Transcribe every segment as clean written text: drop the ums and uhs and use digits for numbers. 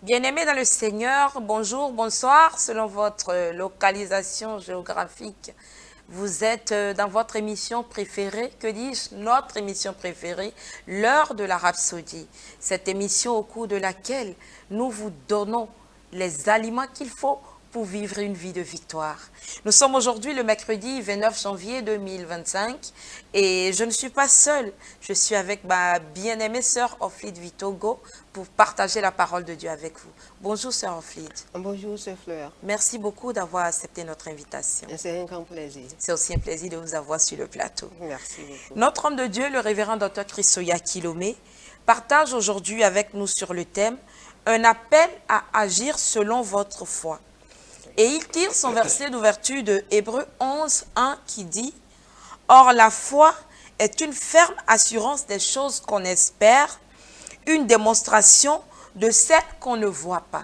Bien-aimés dans le Seigneur, bonjour, bonsoir, selon votre localisation géographique. Vous êtes dans votre émission préférée, que dis-je, notre émission préférée, l'heure de la Rhapsodie. Cette émission au cours de laquelle nous vous donnons les aliments qu'il faut pour vivre une vie de victoire. Nous sommes aujourd'hui le mercredi 29 janvier 2025 et je ne suis pas seule. Je suis avec ma bien-aimée sœur Oflide Vitogo pour partager la parole de Dieu avec vous. Bonjour sœur Oflide. Bonjour sœur Fleur. Merci beaucoup d'avoir accepté notre invitation. C'est un grand plaisir. C'est aussi un plaisir de vous avoir sur le plateau. Merci beaucoup. Notre homme de Dieu, le révérend Dr Christoya Kilomé, partage aujourd'hui avec nous sur le thème « Un appel à agir selon votre foi ». Et il tire son verset d'ouverture de Hébreux 11, 1 qui dit « Or la foi est une ferme assurance des choses qu'on espère, une démonstration de celles qu'on ne voit pas. »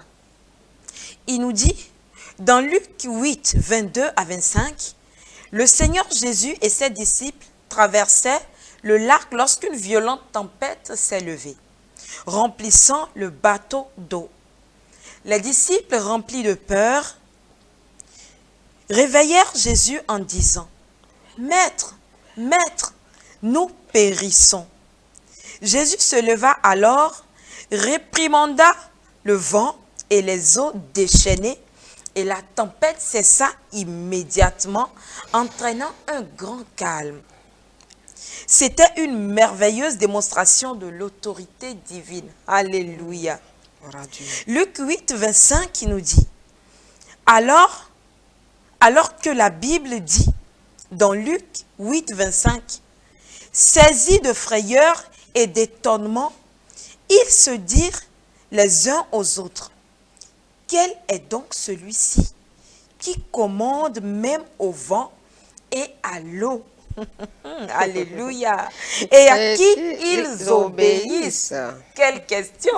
Il nous dit, dans Luc 8, 22 à 25, le Seigneur Jésus et ses disciples traversaient le lac lorsqu'une violente tempête s'est levée, remplissant le bateau d'eau. Les disciples, remplis de peur, réveillèrent Jésus en disant, « Maître, Maître, nous périssons. » Jésus se leva alors, réprimanda le vent et les eaux déchaînées, et la tempête cessa immédiatement, entraînant un grand calme. C'était une merveilleuse démonstration de l'autorité divine. Alléluia. Luc 8, 25 qui nous dit, alors que la Bible dit, dans Luc 8, 25, saisis de frayeur et d'étonnement, ils se dirent les uns aux autres, quel est donc celui-ci qui commande même au vent et à l'eau? Alléluia. Et à qui ils obéissent? Quelle question.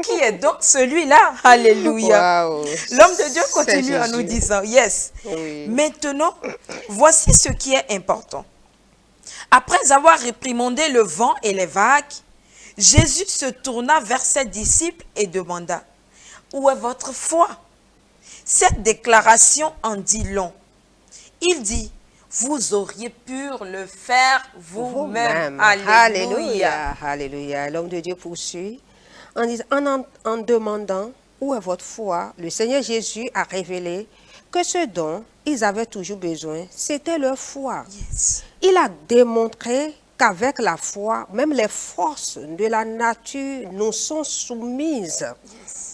Qui est donc celui-là? Alléluia. Wow. L'homme de Dieu continue en nous disant, yes. Oui. Maintenant, voici ce qui est important. Après avoir réprimandé le vent et les vagues, Jésus se tourna vers ses disciples et demanda, où est votre foi? Cette déclaration en dit long. Il dit, vous auriez pu le faire vous-même. Alléluia. Alléluia. L'homme de Dieu poursuit en demandant où est votre foi. Le Seigneur Jésus a révélé que ce dont ils avaient toujours besoin, c'était leur foi. Yes. Il a démontré qu'avec la foi, même les forces de la nature nous sont soumises. Yes.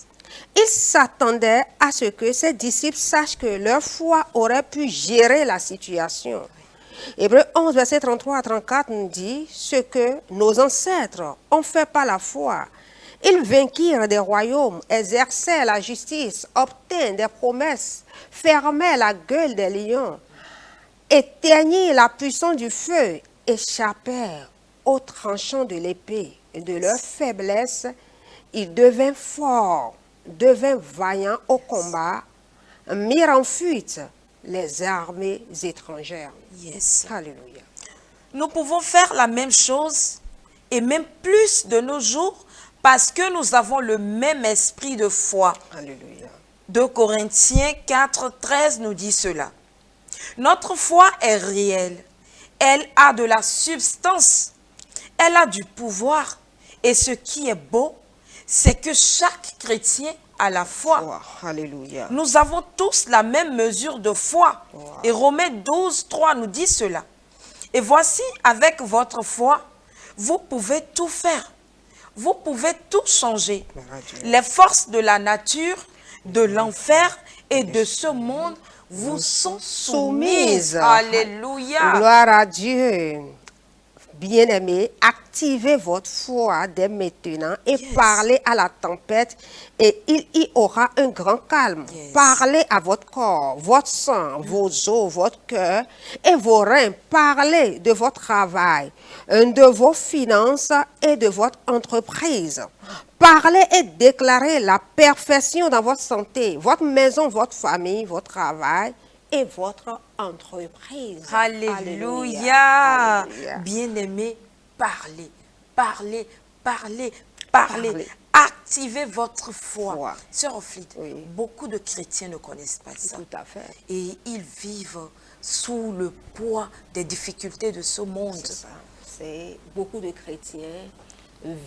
Il s'attendait à ce que ses disciples sachent que leur foi aurait pu gérer la situation. Hébreux 11, verset 33 à 34 nous dit ce que nos ancêtres ont fait par la foi. Ils vainquirent des royaumes, exerçaient la justice, obtinrent des promesses, fermaient la gueule des lions, éteignirent la puissance du feu, échappèrent aux tranchants de l'épée. De leur faiblesse, ils devinrent forts, devinrent vaillants au combat, mirent en fuite les armées étrangères. Yes. Alléluia. Nous pouvons faire la même chose et même plus de nos jours parce que nous avons le même esprit de foi. Alléluia. 2 Corinthiens 4, 13 nous dit cela. Notre foi est réelle. Elle a de la substance. Elle a du pouvoir. Et ce qui est beau, c'est que chaque chrétien a la foi. Wow. Alléluia. Nous avons tous la même mesure de foi. Wow. Et Romains 12, 3 nous dit cela. Et voici, avec votre foi, vous pouvez tout faire. Vous pouvez tout changer. Les forces de la nature, de l'enfer et de ce monde vous sont soumises. Alléluia. Gloire à Dieu. Bien-aimés, activez votre foi dès maintenant et Yes. parlez à la tempête et il y aura un grand calme. Yes. Parlez à votre corps, votre sang, vos os, votre cœur et vos reins. Parlez de votre travail, de vos finances et de votre entreprise. Parlez et déclarez la perfection dans votre santé, votre maison, votre famille, votre travail et votre entreprise. Alléluia. Alléluia. Bien-aimé, parlez, parlez, parlez, parlez. Parlez. activer votre foi. Foi. Sœur Ophlide, Oui. beaucoup de chrétiens ne connaissent pas ça. Tout à fait. Et ils vivent sous le poids des difficultés de ce monde. C'est ça. C'est beaucoup de chrétiens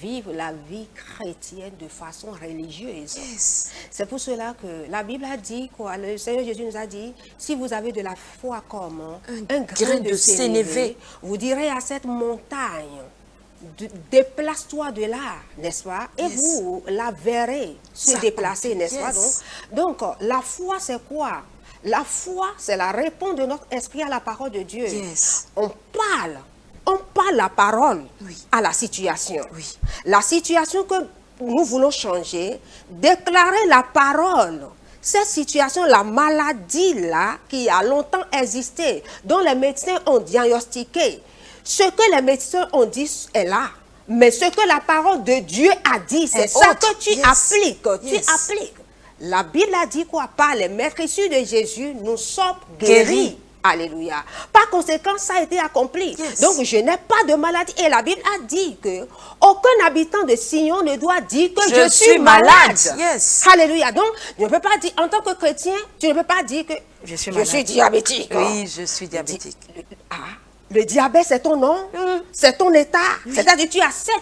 vivent la vie chrétienne de façon religieuse. Yes. C'est pour cela que la Bible a dit quoi? Le Seigneur Jésus nous a dit, si vous avez de la foi comme un grain de sénévé, vous direz à cette montagne, déplace-toi de là, n'est-ce pas? Et Yes. vous la verrez se Ça déplacer, compte. n'est-ce pas? Yes. Donc, la foi, c'est quoi? La foi, c'est la réponse de notre esprit à la parole de Dieu. Yes. On parle la parole Oui. à la situation. Oui. La situation que nous voulons changer, déclarer la parole. Cette situation, la maladie là, qui a longtemps existé, dont les médecins ont diagnostiqué, ce que les médecins ont dit est là. Mais ce que la parole de Dieu a dit, c'est Et ça autre. que tu Yes. appliques. Yes. Tu appliques. La Bible a dit quoi? Par les meurtrissures de Jésus, nous sommes guéris. Alléluia. Par conséquent, ça a été accompli. Yes. Donc, je n'ai pas de maladie. Et la Bible a dit que aucun habitant de Sion ne doit dire que je suis malade. Yes. Alléluia. Donc, je ne peux pas dire, en tant que chrétien, tu ne peux pas dire que Je suis malade. diabétique. Oui, je suis diabétique. Le diabète, c'est ton nom, c'est ton état. C'est-à-dire,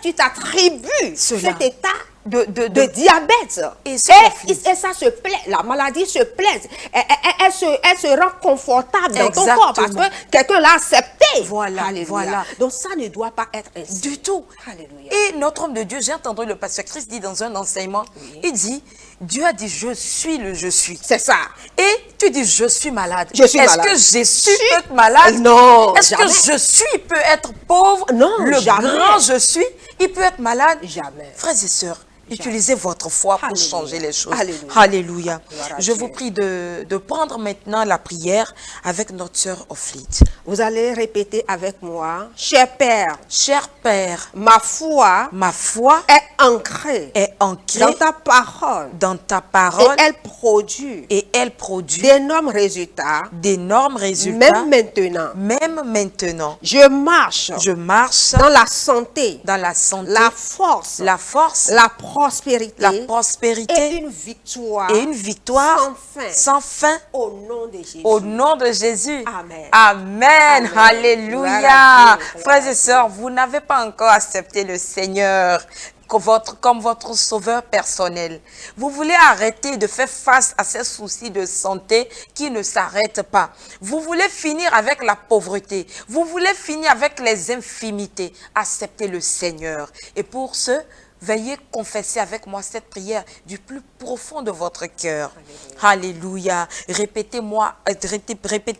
tu t'attribues Cela. cet état De de diabète. Et Et, se conflit. et ça se plaît, la maladie se plaît. Elle se rend confortable dans ton corps parce Exactement. que quelqu'un l'a accepté. Voilà, Alléluia. voilà. Donc ça ne doit pas être ainsi. Du tout. Alléluia. Et notre homme de Dieu, j'ai entendu le pasteur Christ dire dans un enseignement, il dit, Dieu a dit, je suis le je suis. C'est ça. Et tu dis, je suis malade. Je suis Est-ce malade. que Jésus peut être malade? Non, Est-ce que jamais. je suis peut être pauvre? Non, le jamais. grand je suis, il peut être malade? Jamais. Frères et sœurs, utilisez votre foi pour Alléluia. changer les choses. Alléluia. Alléluia. Gloire à Je Dieu. vous prie de prendre maintenant la prière avec notre sœur Ophlide. Vous allez répéter avec moi. Cher Père, Cher Père, ma foi ma foi est ancrée est ancrée dans ta parole dans ta et parole elle produit et elle produit d'énormes résultats, d'énormes résultats. même maintenant. Je Je marche dans la santé, dans la santé, la force, la force, la prospérité, la prospérité et une victoire, et une victoire sans fin. sans fin. Au nom de Jésus. Au nom de Jésus. Amen. Amen. Amen. Alléluia. Gloire à Dieu. Frères et sœurs, vous n'avez pas encore accepté le Seigneur comme votre sauveur personnel. Vous voulez arrêter de faire face à ces soucis de santé qui ne s'arrêtent pas. Vous voulez finir avec la pauvreté. Vous voulez finir avec les infimités. Acceptez le Seigneur. Et pour ce, veuillez confesser avec moi cette prière du plus profond de votre cœur. Alléluia. Répétez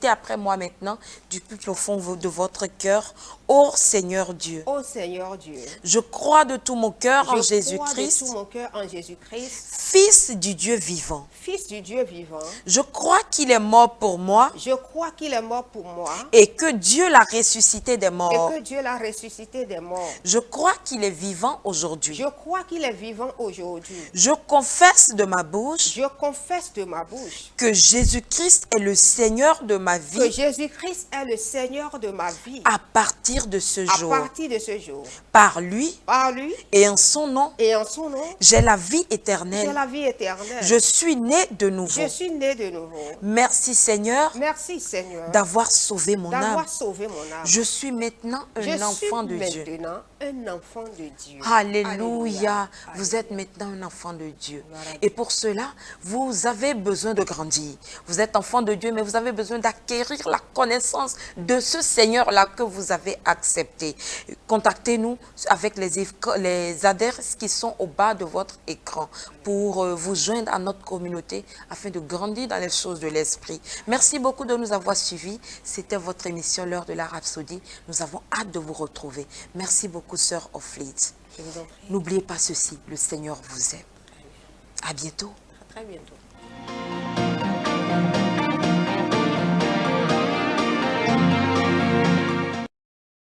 après moi maintenant du plus profond de votre cœur. Ô Seigneur Dieu, Ô Seigneur Dieu, je crois de tout mon cœur en je crois de Jésus-Christ, tout mon cœur en Jésus-Christ, Fils du Dieu vivant. Fils du Dieu vivant. Je crois qu'il est mort pour moi Je crois qu'il est mort pour moi et que Dieu l'a ressuscité des et morts. que Dieu l'a ressuscité des morts. Je crois qu'il est vivant aujourd'hui. Je crois qu'il est vivant aujourd'hui. Je confesse de ma bouche Je confesse de ma bouche que Jésus-Christ est le Seigneur de ma que vie Jésus-Christ est le Seigneur de ma vie. à partir de ce À jour. partir de ce jour, Par lui par lui et en son nom, et en son nom, j'ai la vie j'ai éternelle. la vie éternelle. Je suis né de nouveau. Je suis né de nouveau. Merci Seigneur Merci Seigneur d'avoir sauvé mon âme. d'avoir sauvé mon âme. Je suis maintenant Je un enfant suis de Dieu. maintenant un enfant de Dieu. Alléluia. Vous êtes maintenant un enfant de Dieu. Et pour cela, vous avez besoin de grandir. Vous êtes enfant de Dieu, mais vous avez besoin d'acquérir la connaissance de ce Seigneur-là que vous avez accepté. Contactez-nous avec les adresses qui sont au bas de votre écran pour vous joindre à notre communauté afin de grandir dans les choses de l'esprit. Merci beaucoup de nous avoir suivis. C'était votre émission L'heure de la Rhapsodie. Nous avons hâte de vous retrouver. Merci beaucoup, sœur Ophlide. Je vous en prie. N'oubliez pas ceci, le Seigneur vous aime. À bientôt. À très bientôt.